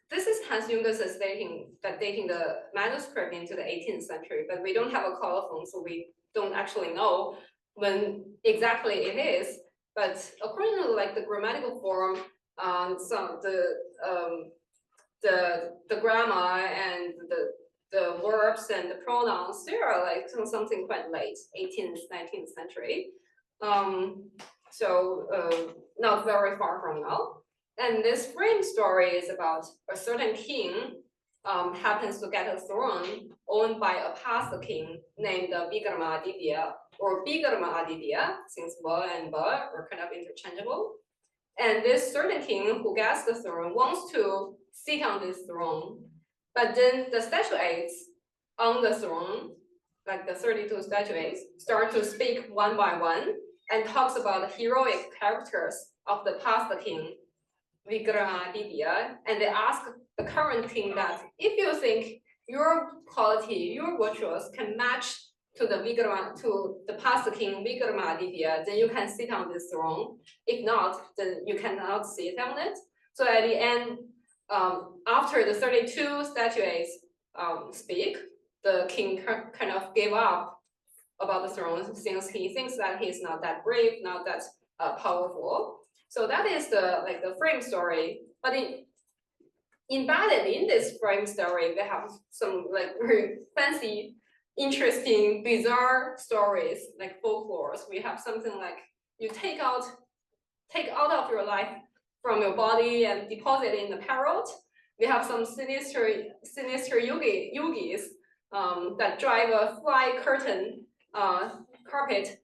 this is Hans Jungers's dating the manuscript into the 18th century, but we don't have a colophon, so we don't actually know when exactly it is. But according to like the grammatical form, some the grammar and the verbs and the pronouns, they are like something quite late, 18th, 19th century. Not very far from now. And this frame story is about a certain king happens to get a throne owned by a past king named Vikramaditya or Bikramaditya, since Ba and Ba are kind of interchangeable. And this certain king who gets the throne wants to sit on this throne, but then the statuates on the throne, like the 32 statuates, start to speak one by one and talks about the heroic characters of the past king, Vikramaditya, and they ask the current king that if you think your quality, your virtues can match to the past king Vikramaditya, then you can sit on this throne. If not, then you cannot sit on it. So at the end, after the 32 statuates speak, the king kind of gave up about the throne since he thinks that he's not that brave, not that powerful. So that is the frame story. But embedded in this frame story, we have some like very fancy, interesting, bizarre stories like folklores. We have something like you take out of your life from your body and deposit in the parrot. We have some sinister yogis that drive a fly curtain carpet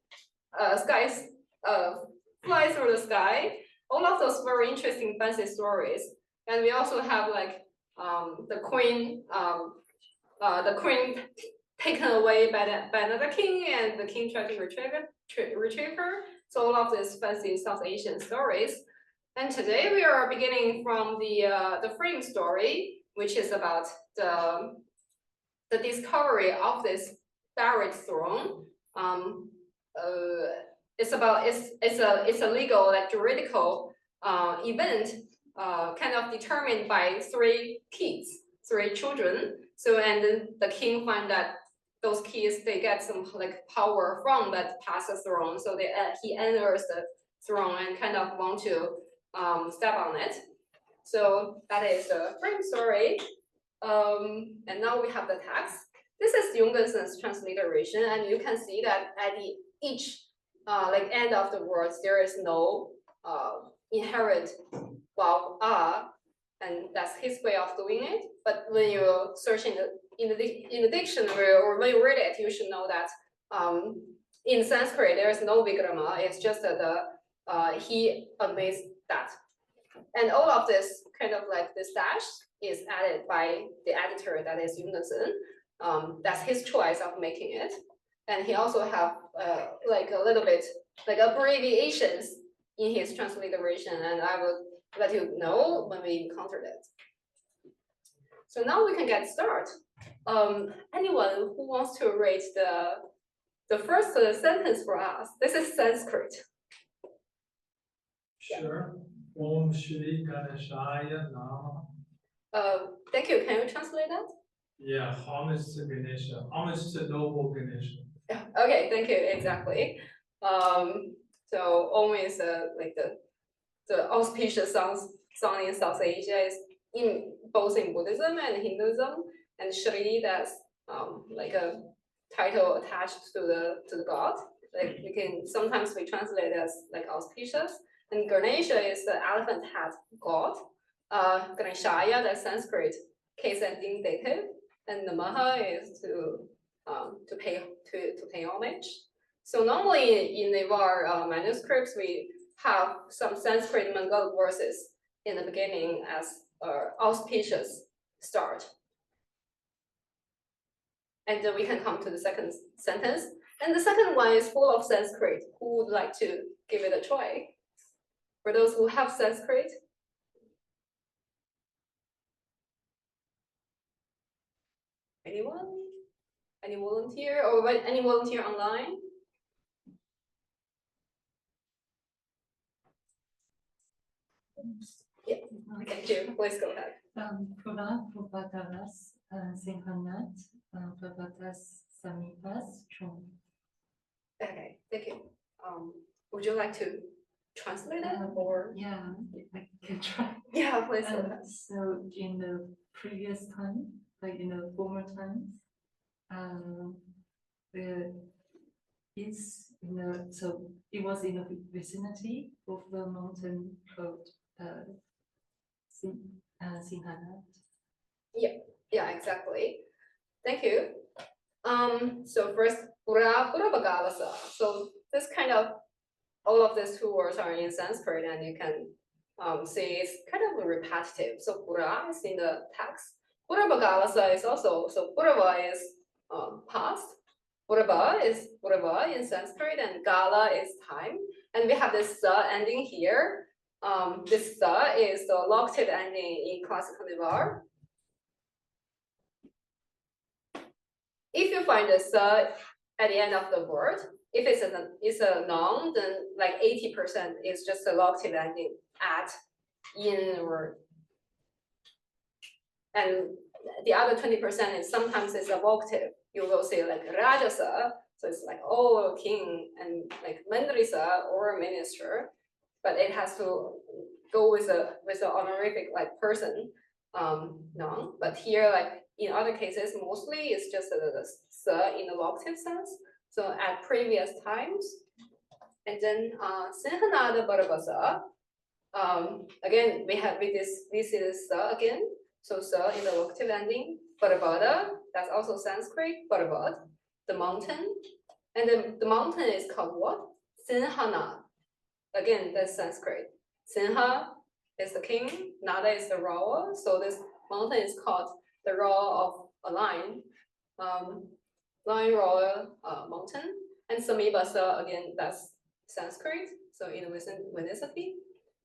fly through the sky. All of those very interesting fancy stories. And we also have like the queen taken away by another king, and the king tried to retrieve her. So all of these fancy South Asian stories. And today we are beginning from the frame story, which is about the discovery of this buried throne. It's a legal, like juridical event, kind of determined by three children. So and then the king find that those kids, they get some like power from that past throne. So he enters the throne and kind of want to step on it. So that is the frame story. And now we have the text. This is Jungerson's transliteration, and you can see that at each like end of the words, there is no inherent vowel and that's his way of doing it. But when you search in the dictionary or when you read it, you should know that in Sanskrit there is no vigrama. It's just that he omits that, and all of this kind of like this dash is added by the editor, that is Jungerson. That's his choice of making it. And he also have like a little bit like abbreviations in his transliteration, and I will let you know when we encounter that. So now we can get started. Anyone who wants to read the first sentence for us? This is Sanskrit. Sure. Om Shri Ganeshaya Nama. Thank you. Can you translate that? Yeah, homage to Ganesha, homage to noble Ganesha. Okay, thank you. Exactly. So Om is like the auspicious song in South Asia, is in both in Buddhism and Hinduism, and Shri, that's like a title attached to the god. Like sometimes we translate it as like auspicious. And Ganesha is the elephant head god. Ganeshaya, that's Sanskrit case ending dative, and Namaha is to pay homage. So normally in Newar manuscripts, we have some Sanskrit Mongol verses in the beginning as auspicious start. And then we can come to the second sentence. And the second one is full of Sanskrit. Who would like to give it a try? For those who have Sanskrit. Anyone? Any volunteer or any volunteer online? Yeah. Thank you. Please go ahead. Pura Purvadaras Singhanat Purvadas Samipas Chung. Okay, thank you. Would you like to translate it or? Yeah, I can try. Yeah, please go ahead. So in the previous time, like in the former times, so it was in the vicinity of the mountain called Singhanat. Yeah, exactly. Thank you. So first, Pura Bagalasa. So this kind of, all of these two words are in Sanskrit, and you can see it's kind of repetitive. So Pura is in the text. Pura Bagalasa is also, so Purava is past. Purava is Purava in Sanskrit, and Gala is time. And we have this sa ending here. This sa is the locative ending in Classical Newar. If you find a sa at the end of the word, if it's a noun, then like 80% is just a locative ending at, in, or, and the other 20% is sometimes it's a vocative. You will say like Rajasa, so it's like, oh, king, and like Mandrisa or minister, but it has to go with a honorific like person noun. But here, like in other cases, mostly it's just the sa in the locative sense. So at previous times, and then Sinhanada Barabasa. Again, we have this is sa again. So sa in the locative ending. Barabada, that's also Sanskrit. Barabad, the mountain, and then the mountain is called what? Sinhana. Again, that's Sanskrit. Sinha is the king. Nada is the rawa. So this mountain is called the raw of a line. Line royal mountain, and Samibasa again, that's Sanskrit. So in vicinity,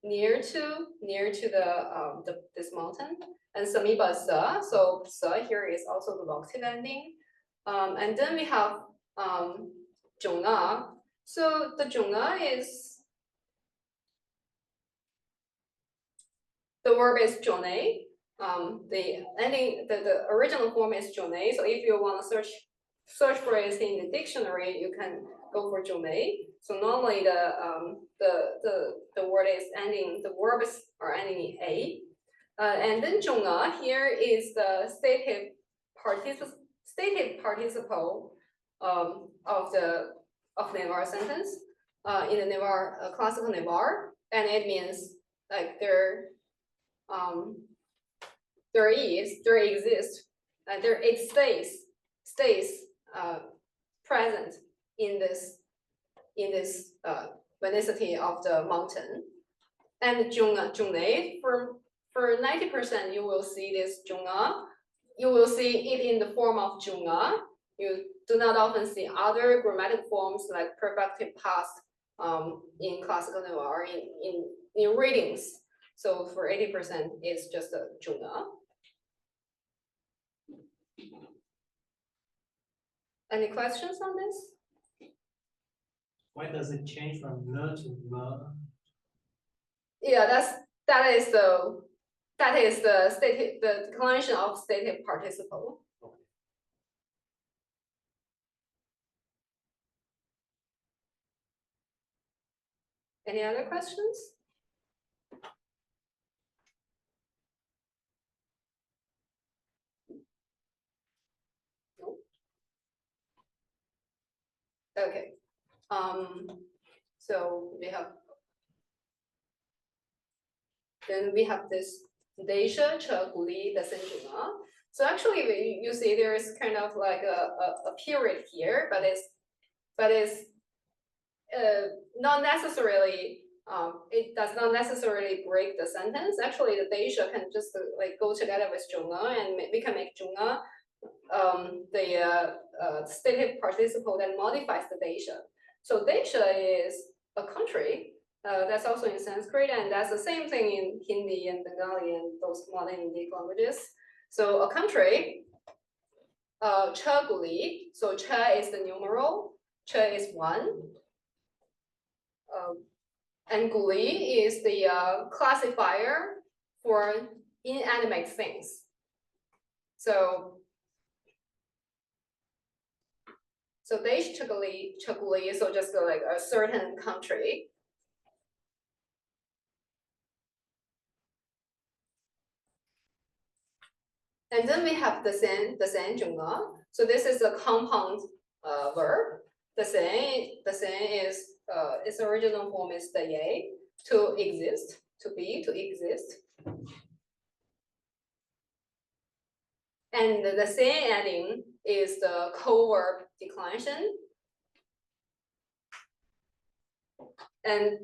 near to the this mountain, and Samibasa. So sa here is also the locative ending, and then we have Junga. So the Junga is the verb is Jone. The ending, the original form is Jone. So if you want to search for it in the dictionary, you can go for Jone. So normally the word is ending, the verbs are ending in a, and then Junga here is the stative participle of the Newar sentence in the Newar classical Newar, and it means like there exists, it stays present in this vicinity of the mountain. And Jungne, for 90% you will see this Junga. You will see it in the form of Junga. You do not often see other grammatic forms like perfective past in classical Newar in readings. So for 80% it's just a Junga. Any questions on this? Why does it change from le to me? Yeah, that is the stative, the declension of stative participle. Okay. Any other questions? No? Okay. So we have this Desha, Cha, Guli, the Senjuna. So actually you see there is kind of like a period here, but it's not necessarily it does not necessarily break the sentence. Actually the Desha can just like go together with Junga, and we can make Junga the stative participle that modifies the Desha. So Desha is a country. That's also in Sanskrit, and that's the same thing in Hindi and Bengali and those modern Indic languages. So a country, Cha Guli. So Cha is the numeral. Cha is 1. And Guli is the classifier for inanimate things. So they typically, so just like a certain country. And then we have the sen zhonga. So this is a compound verb. The sen is its original form is the ye, to exist, to be, to exist. And the sen ending is the co-verb declension. And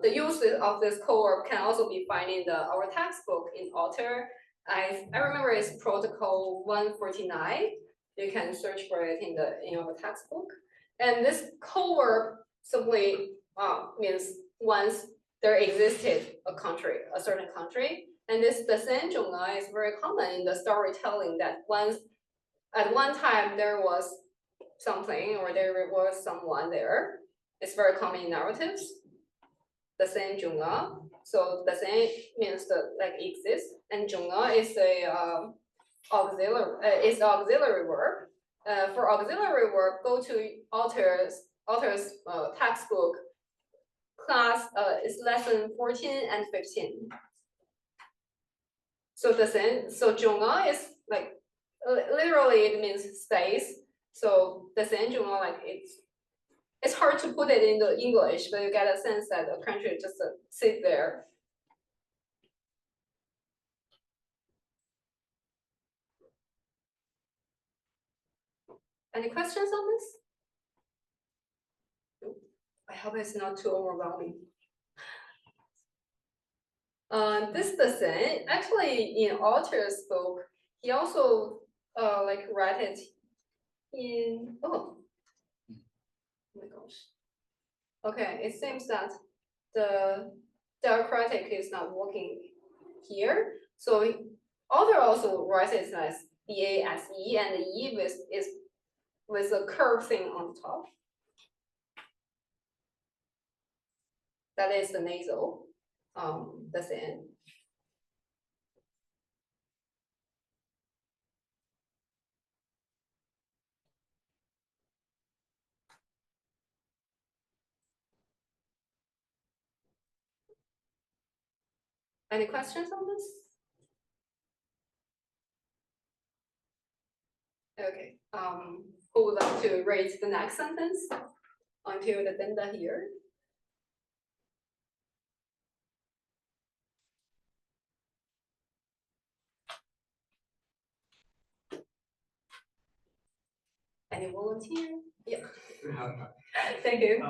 the use of this co-verb can also be found in our textbook in author. I remember it's protocol 149. You can search for it in your textbook. And this co-verb simply means once there existed a country, a certain country. And this the sen zhonga is very common in the storytelling that once at one time there was something or there was someone there. It's very common in narratives. The sen zhonga. So the sen means the like exist, and zhonga is a auxiliary verb. For auxiliary verb, go to author's textbook class. It's lesson 14 and 15. So so zhonga is like literally it means space. So the sen zhonga like it's hard to put it in the English, but you get a sense that the country just sit there. Any questions on this? I hope it's not too overwhelming. This the sen. Actually, in author's book, he also like write it in oh my gosh. Okay, it seems that the diacritic is not working here. So author also writes it as B-A-S-E, and the E is with a curved thing on top. That is the nasal, the sen. Any questions on this? Okay, who would like to read the next sentence until the denda here? Any volunteer? Yeah. Thank you.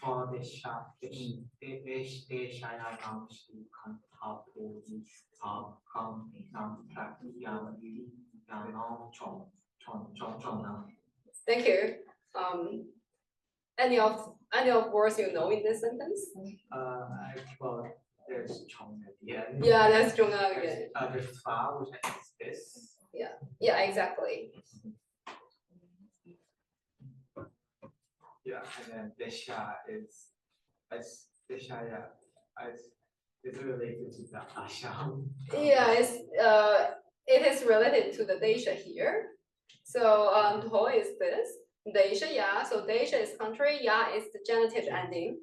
For the shop, they China comes to how to come Thank you. Any of words you know in this sentence? Well, there's Chong at the end. Yeah, that's Zhong again. There's Fa, which I think is this. Yeah, exactly. Yeah, and then Desha is Desha, yeah, it's related to the Asham. Yeah, it is related to the Desha here. So To is this. Desha, yeah. So Desha is country, yeah is the genitive ending.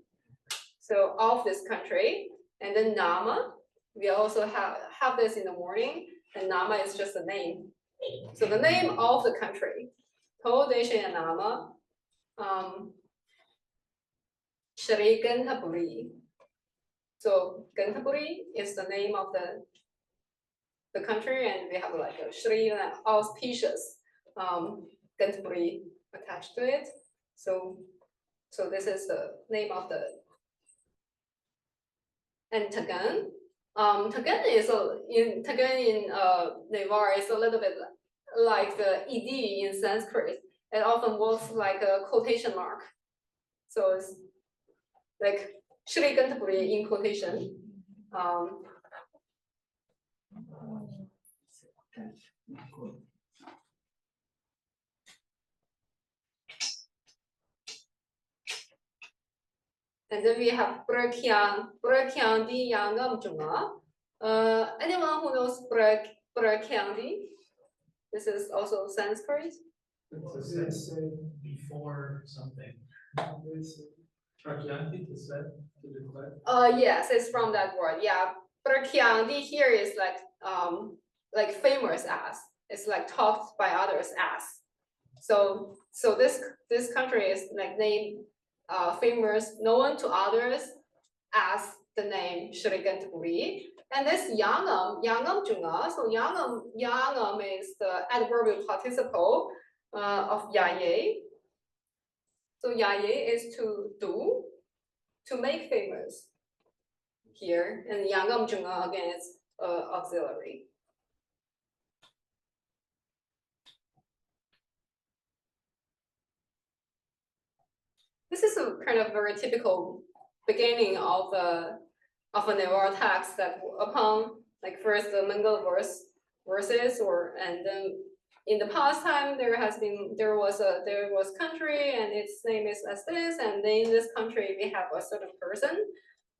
So of this country. And then Nama, we also have this in the morning, and Nama is just a name. So the name of the country. To, Desha, and Nama. Shri Ganthaburi. So Ganthaburi is the name of the country, and we have like a Shri auspicious Ganthaburi attached to it. So this is the name of the. And Tagan. Tagan is in Newar is a little bit like the ed in Sanskrit. It often works like a quotation mark. So it's like Shri Ganthaburi in quotation. And then we have Brekyan di Yangam Junga. Anyone who knows Prakyandi? This is also Sanskrit. It's before something. Prakyanti to say, to declare. Yes, it's from that word. Yeah, Prakyandi here is like famous as. It's like talked by others as. So this country is like named famous, known to others as the name Shrigantaburi. And this Yangam Junga. So Yangam is the adverbial participle of Yaye. So Yaye is to do, to make famous here. And Yangam Junga again is auxiliary. This is a kind of very typical beginning of a Newar text that upon like first the Mongol verses and then in the past time there was country and its name is as this, and then in this country we have a certain person.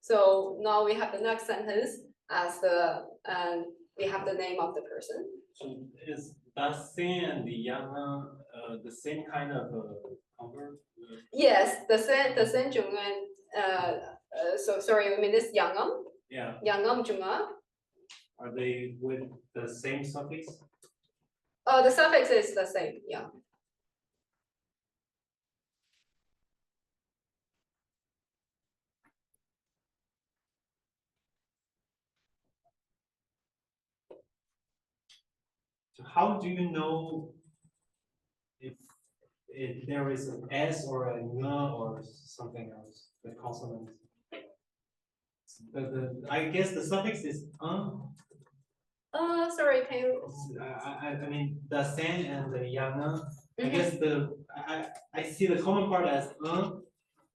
So now we have the next sentence as and we have the name of the person. So is Dasein and the Yana the same kind of convert? Yes, the Senjung and so sorry, I mean this Yangam. Yeah. Yangam Junga. Are they with the same suffix? The suffix is the same, yeah. So how do you know if there is an S or a N or something else, the consonant? I guess the suffix is Sorry, can you? I mean the San and the Yana. I guess I see the common part as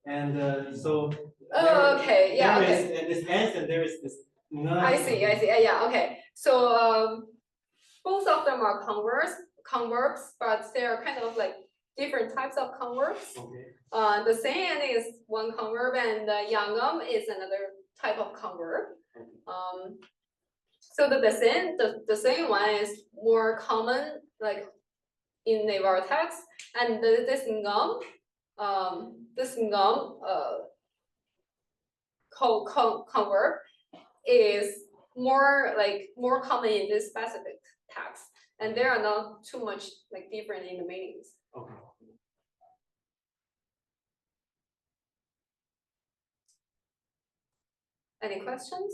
and so. Oh, okay, yeah, there okay. is this S and there is this N. I see, yeah, okay. So both of them are converbs, but they are kind of like different types of converbs. Okay. The San is one converb and the Yangam is another type of converb. So the same one is more common, like in Newar text, and this ngam converb is more common in this specific text, and they are not too much like different in the meanings. Okay. Any questions?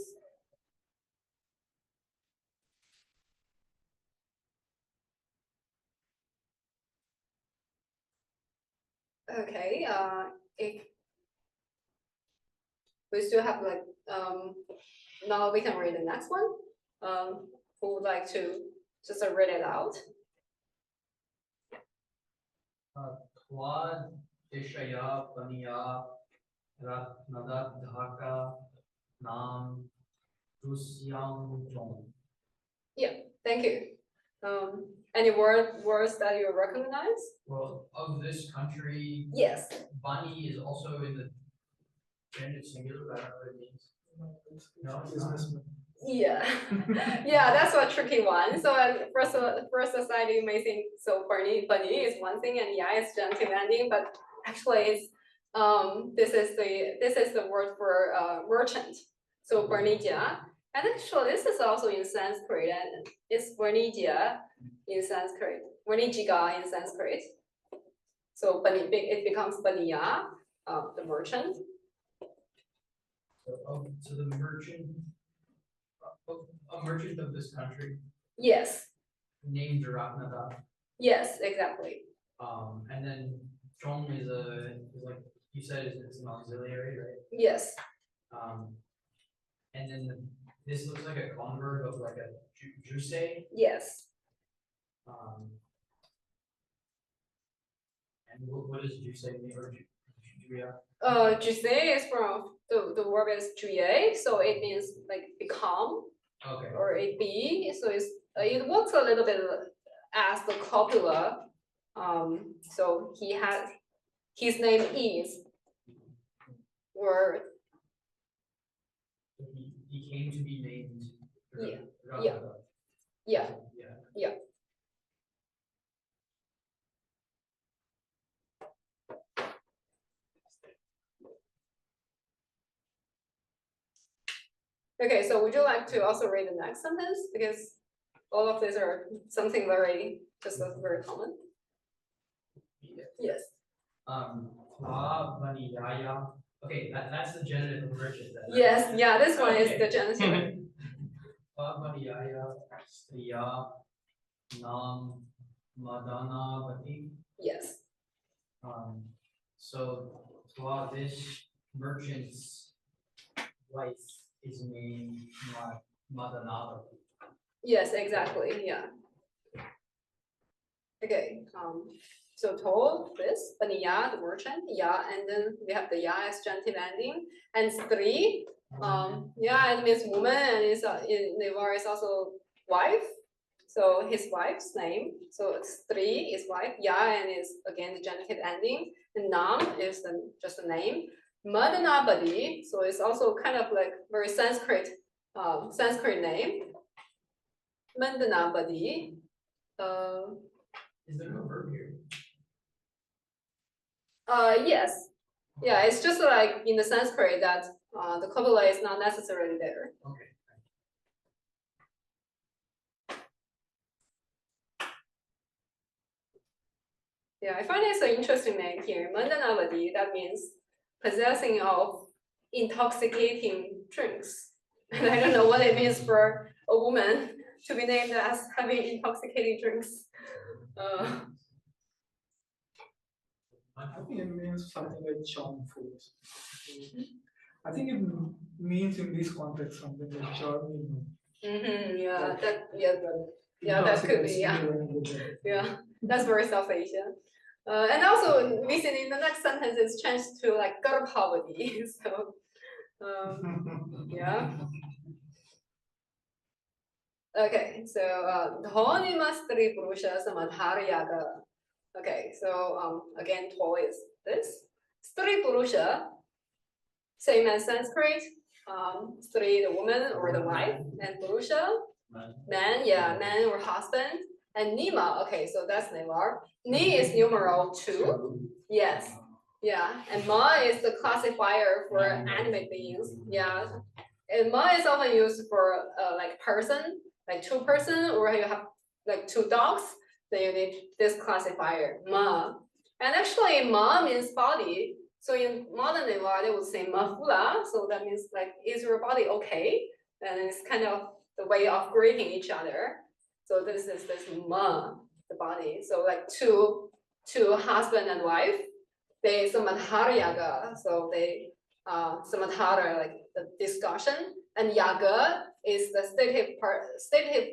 Okay, if we still have like now we can read the next one. Who would like to just read it out? Quad Ishaya Paniya Ratnada Dhaka Nam Rusyang Jong. Yeah, thank you. Any words that you recognize? Well, of this country, Yes. Bani is also in the gender singular. I don't know what it means. No, it's not. Yeah, yeah, that's a tricky one. So first society you may think so bunny is one thing, and yeah, it's gentle ending, but actually it's this is the word for merchant. So Bernija, and actually this is also in Sanskrit, and it's Bernija in Sanskrit, Bernijiga in Sanskrit. So it becomes Baniya, the merchant. So the merchant. A merchant of this country Yes. named Ratnada. Yes, exactly. And then Zhong is like you said, it's an auxiliary, right? Yes. And then this looks like a convert of like a jusei. Yes. And what does jusei mean, or juya? Jusei is from the verb is juye, so it means like become. Okay. Or it be, so it works a little bit as the copula. So his name is word. He came to be named Yeah. Okay, so would you like to also read the next sentence? Because all of these are something very common. Yes. Okay, that's the genitive conversion. Yes, yeah, this one is the genitive. Yes. So this merchant's wife is named Madanava. Yes, exactly. Yeah. Okay. So told this, Baniya, the merchant, yeah, and then we have the ya as genitive ending, and stri, yeah, it means woman, and it's in Newar is also wife. So his wife's name. So stri is wife, ya, and is again the genitive ending. And nam is just a name. Madanabadi, so it's also kind of like very Sanskrit name. Madanabadi. Is there no verb here? Yes. Yeah, it's just like in the Sanskrit that the copula is not necessarily there. Okay. Yeah, I find it's an interesting name here. Mandanavadi, that means possessing of intoxicating drinks. And I don't know what it means for a woman to be named as having intoxicating drinks. I think it means something like charmful. I think it means in this context something like charming. Yeah, that could be, yeah. Yeah, that's very South Asia. And also, listen, in the next sentence, it's changed to like Garbhavati. So, yeah. Okay, so Dhonima Stri Purusha Samadharyaga. Okay, so again, to is this. Stri Purusha, same as Sanskrit. Stri, the woman or the wife, and Purusha, man, yeah, man or husband. And Nima, okay, so that's Newar. Ni is numeral 2. Yes. Yeah. And Ma is the classifier for animate beings. Yeah. And Ma is often used for like person, like 2 person, or you have like 2 dogs, then you need this classifier, Ma. And actually Ma means body. So in modern Newar, they would say Mahula. So that means like, is your body okay? And it's kind of the way of greeting each other. So this is this ma, the body. So like two husband and wife, they samadharyaga. So they samadhara, like the discussion, and yaga is the stative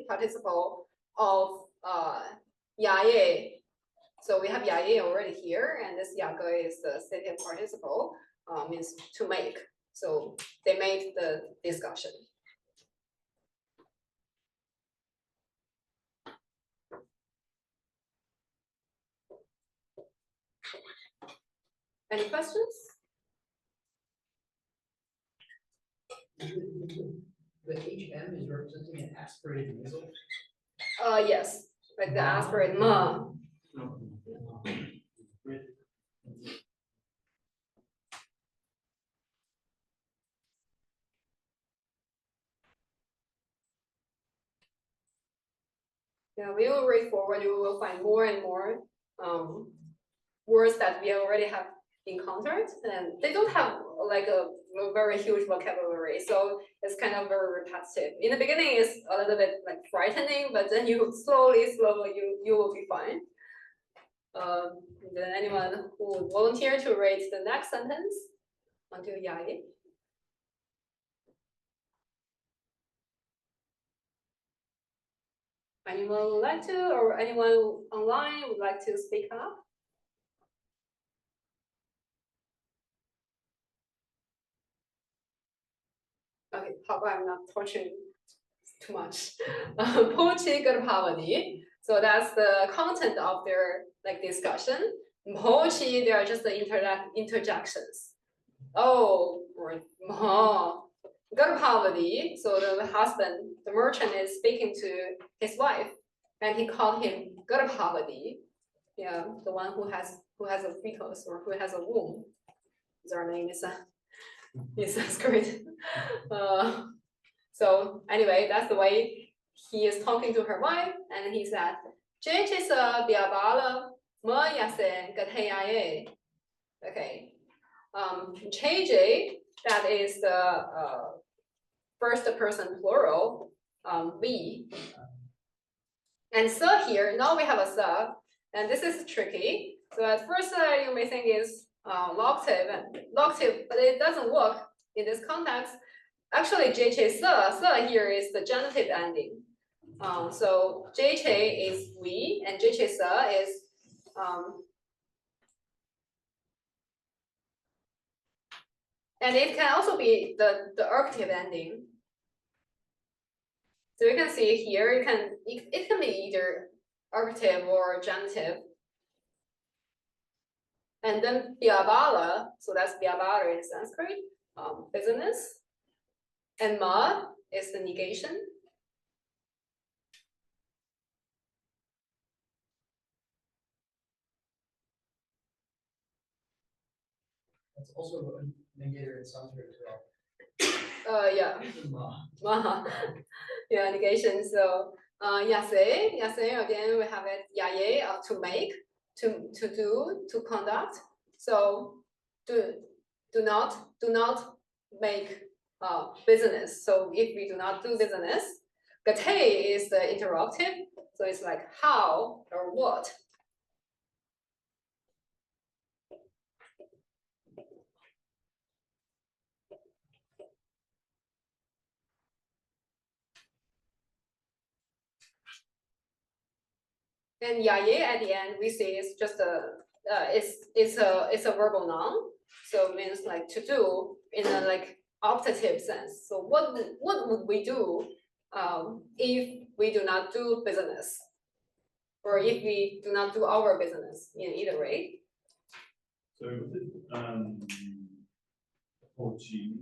participle of yaye. So we have yaye already here, and this yaga is the stative participle, means to make. So they made the discussion. Any questions? The HM is representing an aspirated nasal. Yes, like the aspirate ma. Yeah, we will read forward. You will find more and more words that we already have encountered, and they don't have like a very huge vocabulary, so it's kind of very repetitive. In the beginning, it's a little bit like frightening, but then you slowly, you will be fine. Then anyone who would volunteer to read the next sentence until Yaye? Anyone would like to, or anyone online would like to speak up? Okay, how about I'm not torturing too much. Pochi Garbhavani. So that's the content of their like discussion. Pochi, they are just the interjections. Oh, or Garapavadi, so the husband, the merchant is speaking to his wife, and he called him Garapavadi. Yeah, the one who has a fetus or who has a womb. Their name is in Sanskrit. So anyway, that's the way he is talking to her wife, and he said, "Jechisa biabala ma yasen gatheyaye." Okay, JJ, that is the first person plural, we. And so here, now we have a sub, and this is tricky. So at first you may think it's locative, but it doesn't work in this context. Actually, JJ se here is the genitive ending. So JJ is we, and JJ se is and it can also be the ergative ending. So you can see here, it can be either ergative or genitive. And then biabala, so that's biabala in Sanskrit, business. And ma is the negation. That's also a negator in Sanskrit as well. Yeah. Ma. Yeah, negation. So yase again we have it yaye, to make, to do, to conduct. So do not make business. So if we do not do business, gate is the interrogative. So it's like how or what. And yaye at the end we see is just it's a verbal noun, so it means like to do in a like optative sense. So what would we do if we do not do business, or if we do not do our business in either way? So Pochi.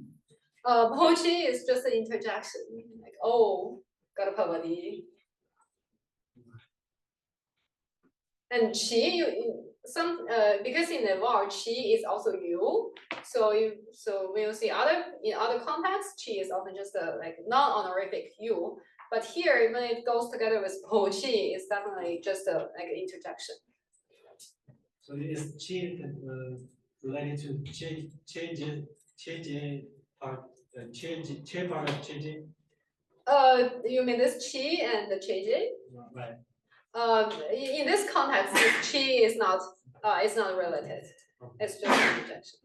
Pochi is just an interjection, like oh, Garapavadi. And chi, because in the word chi is also you, so when you see in other contexts, chi is often just a like non-honorific you. But here, when it goes together with po chi, it's definitely just a like an interjection. So is chi related to change part of changing? You mean this chi and the cheji? Right. In this context, this chi is not related. It's just an interjection.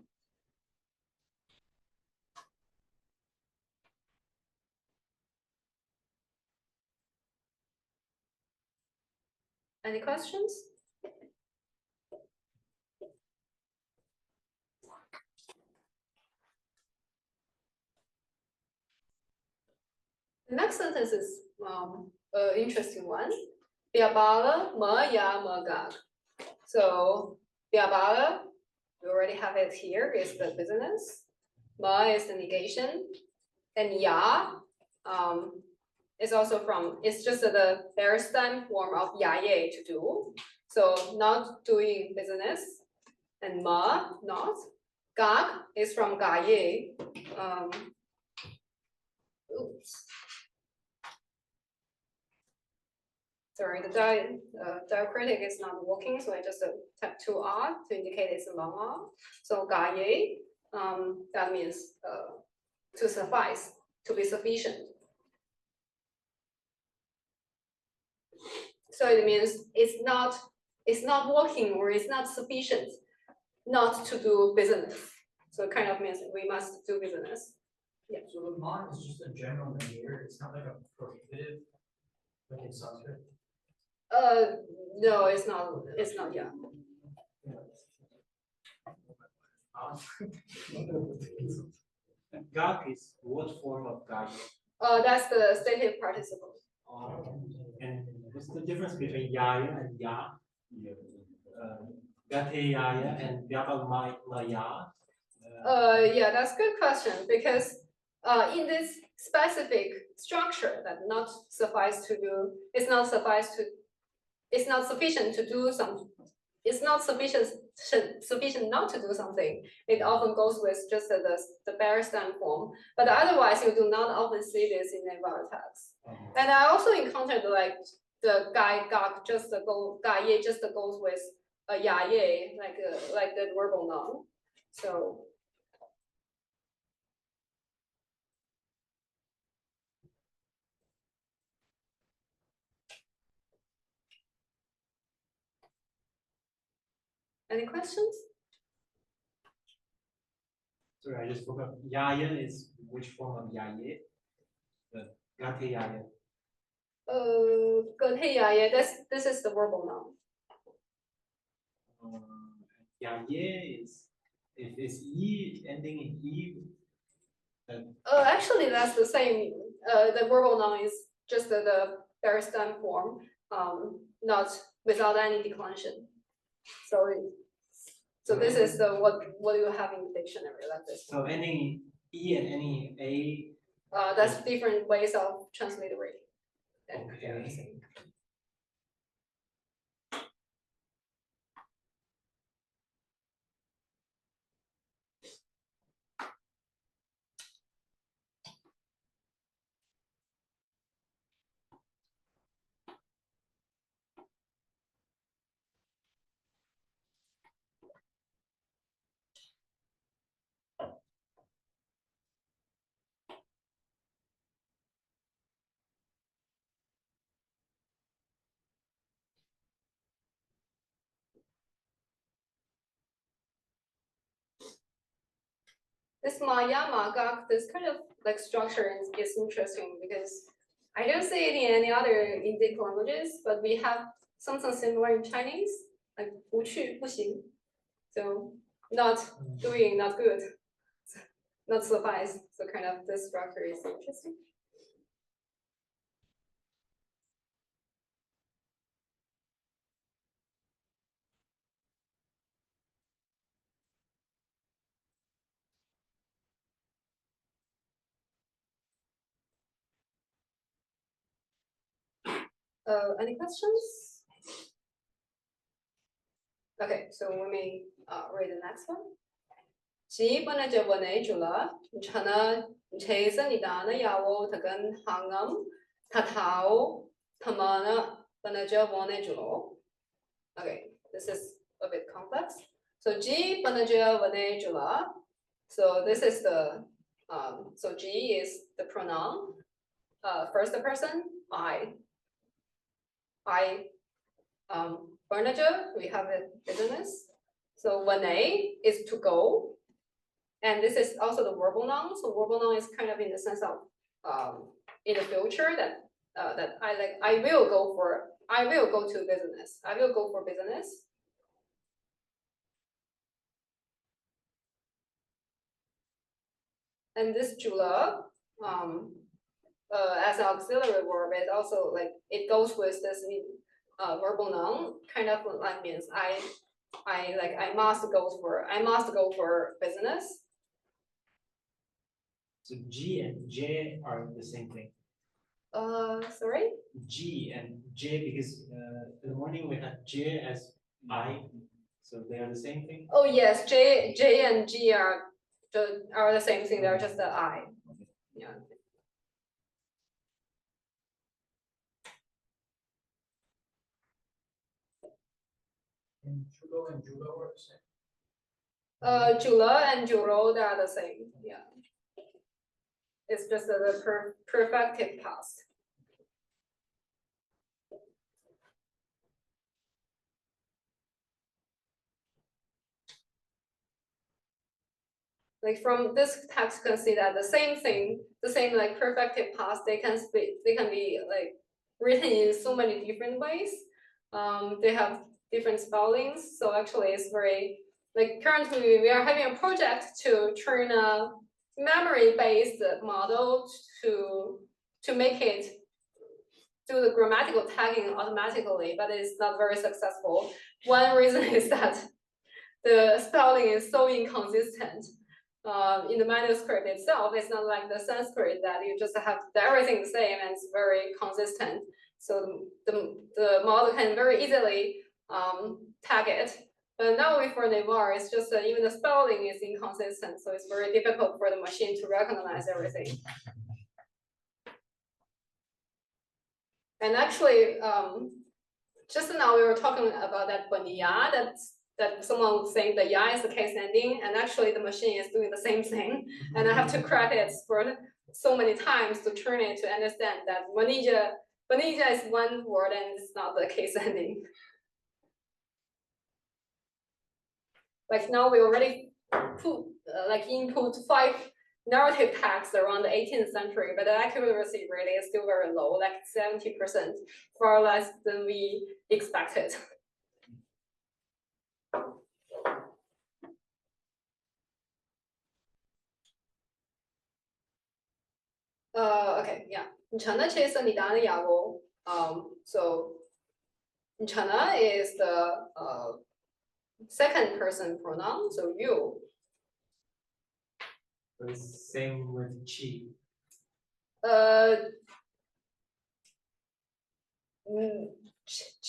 Any questions? The next sentence is an interesting one. Biabala ma ya ma gag. So biabala, we already have it here, is the business. Ma is the negation. And ya is also it's just the bare stem form of yaye, to do. So not doing business. And ma, not. Gag is from gaye. Oops. Sorry, the diacritic is not working, so I just tap 2R to indicate it's a long R. So gaye, that means to suffice, to be sufficient. So it means it's not working, or it's not sufficient not to do business. So it kind of means we must do business. Yeah. So the ma is just a general negator. It's not like a prohibitive, like in Sanskrit. No, it's not. Yeah. Gag is what form of gag? That's the stative participle. And what's the difference between yaya and ya? Gate yaya and biabal ma ya? Yeah, that's a good question, because in this specific structure that not suffice to do, it's not sufficient to do some, it's not sufficient not to do something. It often goes with just the bare stem form, but otherwise you do not often see this in Naval texts. And I also encountered like the guy gak just go ga ye just goes with a ya ye, like the verbal noun. So any questions? Sorry, I just forgot. Yaya is which form of yaye? The gate yaya. This is the verbal noun. Yaye is, if it's e ending in e. Then Actually, that's the same. The verbal noun is just the bare stem form, not without any declension. So this is the what you have in the dictionary like this. so ending in e and ending in a. That's different ways of transliterating. Okay. This Maya Magak, this kind of like structure is interesting because I don't see it in any other Indic languages, but we have something similar in Chinese, like 不去不行. So not doing, not good, not suffice. So kind of this structure is interesting. Any questions? Okay, so let me read the next one. Ji banaja bane jula, chana chesa nidana yawo tagan hangam, tatao, tamana banaja bane julo. Okay, this is a bit complex. So ji banaja bane jula. So this is the so ji is the pronoun, first person, I. Banaja, we have a business. So wane is to go. And this is also the verbal noun. So verbal noun is kind of in the sense of in the future that that I will go to business. I will go for business. And this jula as an auxiliary verb, it also like it goes with this verbal noun, kind of like means I must go for business. So G and J are the same thing. Sorry? G and J, because in the morning we had J as I, so they are the same thing. Oh yes, J and G are the same thing. They're just the I. Yeah. And Julo are the same. Jula and Juro, they are the same. Yeah. It's just the perfective past. Like from this text, you can see that the same thing, the same like perfective past, they can be like written in so many different ways. They have different spellings. So actually it's very, like currently we are having a project to turn a memory-based model to make it do the grammatical tagging automatically, but it's not very successful. One reason is that the spelling is so inconsistent. in the manuscript itself, it's not like the Sanskrit that you just have everything the same and it's very consistent. So the model can very easily tag it. But now for Newar, it's just that even the spelling is inconsistent, so it's very difficult for the machine to recognize everything. And actually, just now we were talking about that ya, that someone was saying the ya is the case ending, and actually the machine is doing the same thing. And I have to crack it for so many times to turn it to understand that Vanija is one word and it's not the case ending. Like now we already put input 5 narrative tags around the 18th century, but the accuracy rate is still very low, like 70%, far less than we expected. Okay, yeah. Nchana chesa nidana yavo. So Nchana is the second person pronoun, so you. So it's same with chi.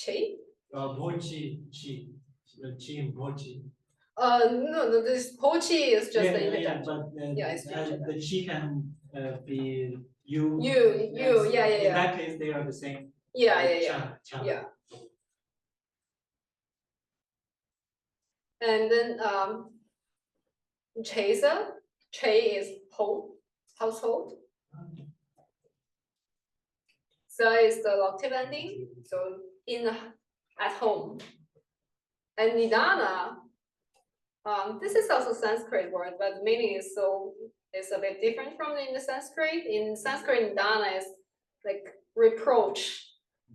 Chi? Bochi, chi. Chi and bochi. No, this pochi is just the Yeah, interjection. but It's the interjection. the chi can be you. You, yeah. In that case, they are the same. Yeah. And then chesa, che is home, household. So is the locative ending, so at home. And nidana, this is also Sanskrit word, but the meaning is a bit different from in the Sanskrit. In Sanskrit, nidana is like reproach,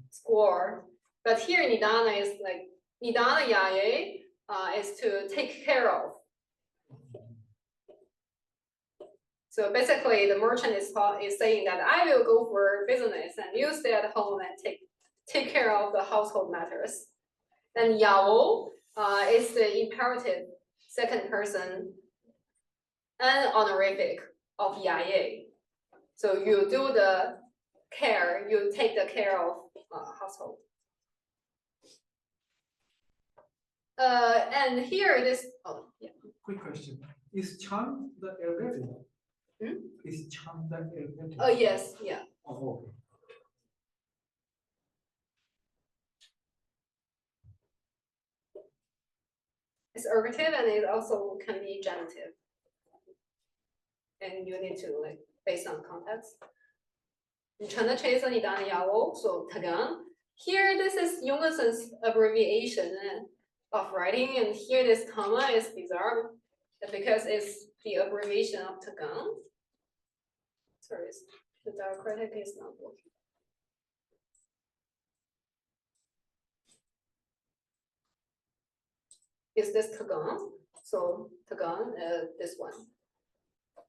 score. But here nidana is like nidana yaye is to take care of. So basically, the merchant is saying that I will go for business and you stay at home and take care of the household matters. And yao is the imperative second person and honorific of yaye. So you do the care, you take the care of household. And here this, Quick question. Is chant the ergative? Is chant the ergative? Oh, yes, yeah. Oh, okay. It's ergative and it also can be genitive. And you need to like based on context. So tagan. Here this is Jungerson's abbreviation of writing, and here this comma is bizarre because it's the abbreviation of tagan. Sorry, the diacritic is not working. Is this tagan? So tagan, this one.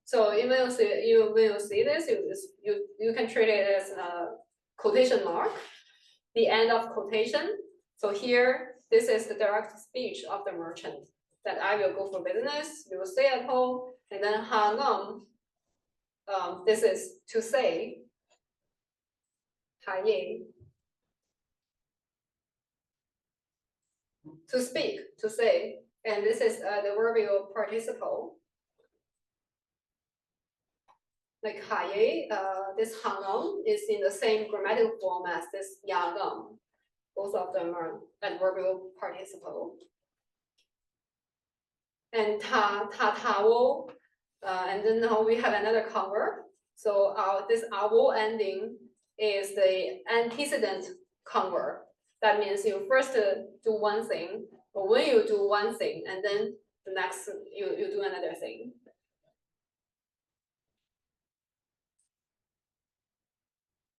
So even when you see this, you can treat it as a quotation mark, the end of quotation. So here, this is the direct speech of the merchant that I will go for business, you will stay at home, and then hangam. This is to say, haye. To speak, to say, and this is the verbal participle. Like haye, this hangam is in the same grammatical form as this yagam. Both of them are adverbial participle. And tao, and then now we have another converb. So this avo ending is the antecedent converb. That means you first do one thing, or when you do one thing, and then the next you do another thing.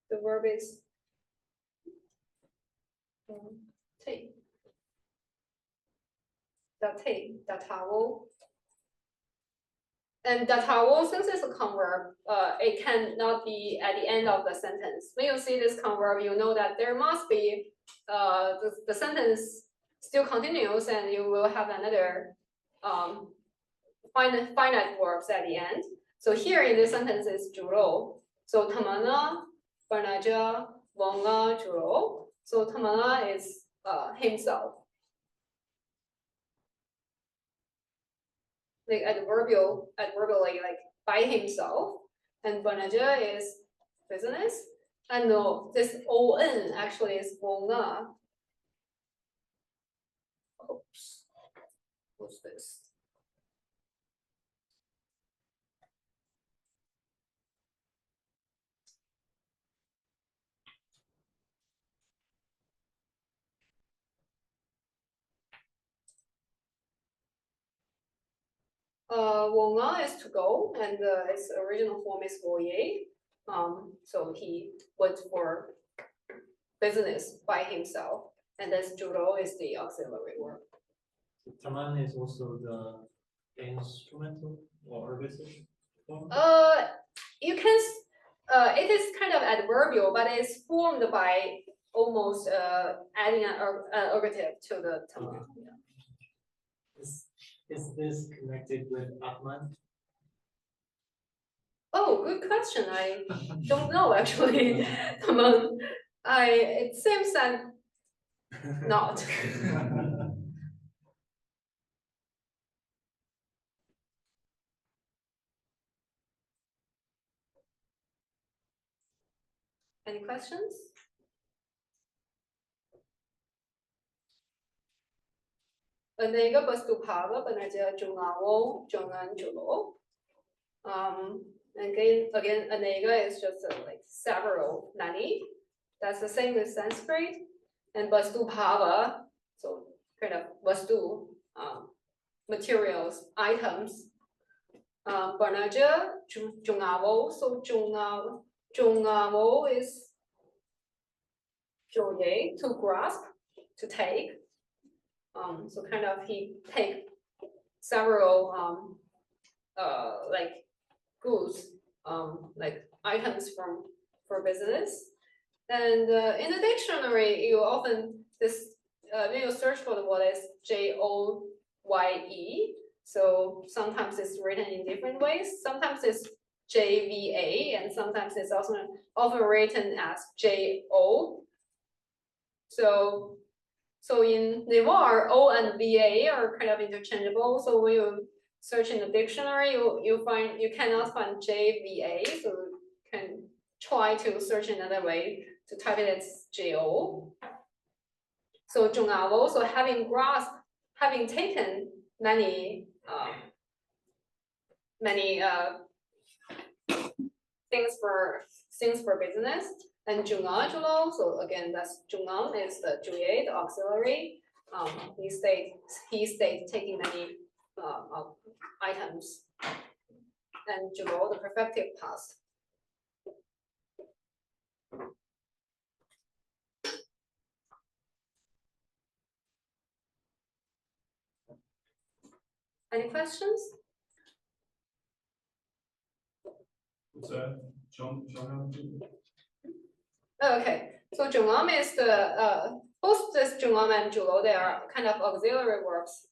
The verb is take. That towel. And that towel, since it's a converb, it cannot be at the end of the sentence. When you see this converb, you know that there must be the sentence still continues, and you will have another finite verbs at the end. So here in this sentence is 주로. So tamana, banaja, vonga, 주로. So tamana is himself. Like adverbial like by himself. And banaja is business. And no, this on actually is vonga. Oops. What's this? Wonga is to go, and its original form is voye. So he went for business by himself, and this juro is the auxiliary word. Taman is also the instrumental or ergative form? You can, it is kind of adverbial, but it's formed by almost adding an ergative to the taman. Okay. Is this connected with Atman? Oh, good question. I don't know actually. It seems that not. Any questions? Anega Bastupava, Banaja Jungawo, Jongan Julo. Again, Anega is just like several nani. That's the same with Sanskrit. And Bastupava, so kind of Vastu, materials, items. Banaja Jungavo, so Jungavo is Joye, to grasp, to take. So kind of he take several like goods, like items for business. And in the dictionary, you often when you search for the word is JOYE. So sometimes it's written in different ways. Sometimes it's JVA, and sometimes it's also often written as JO. So in Newar, O and VA are kind of interchangeable. So when you search in the dictionary, you cannot find JVA. So you can try to search another way to type it as JO. So Jungavo, so having taken many things for business. And Junga Julo, so again, that's Jungam is the Juye, the auxiliary. He stayed taking many items. And Julo, the perfective past. Any questions? What's that? John. Okay, so Jungam is the both this Jungam and Julo, they are kind of auxiliary verbs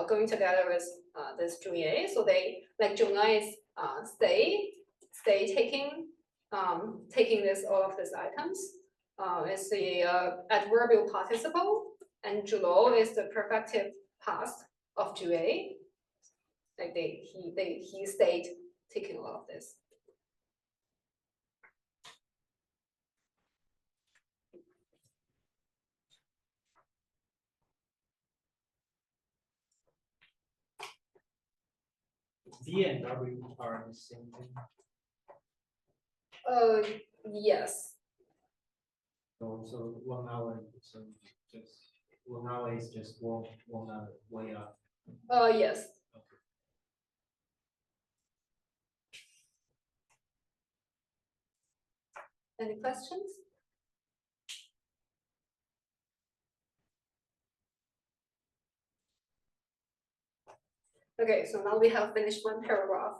going together with this Juye. So they like Junga is stay taking all of these items. It's the adverbial participle, and Julo is the perfective past of Juye. Like he stayed taking all of this. D and W are the same thing. Yes. So 1 hour, so just 1 hour is just one hour way up. Yes. Any questions? Okay, so now we have finished one paragraph.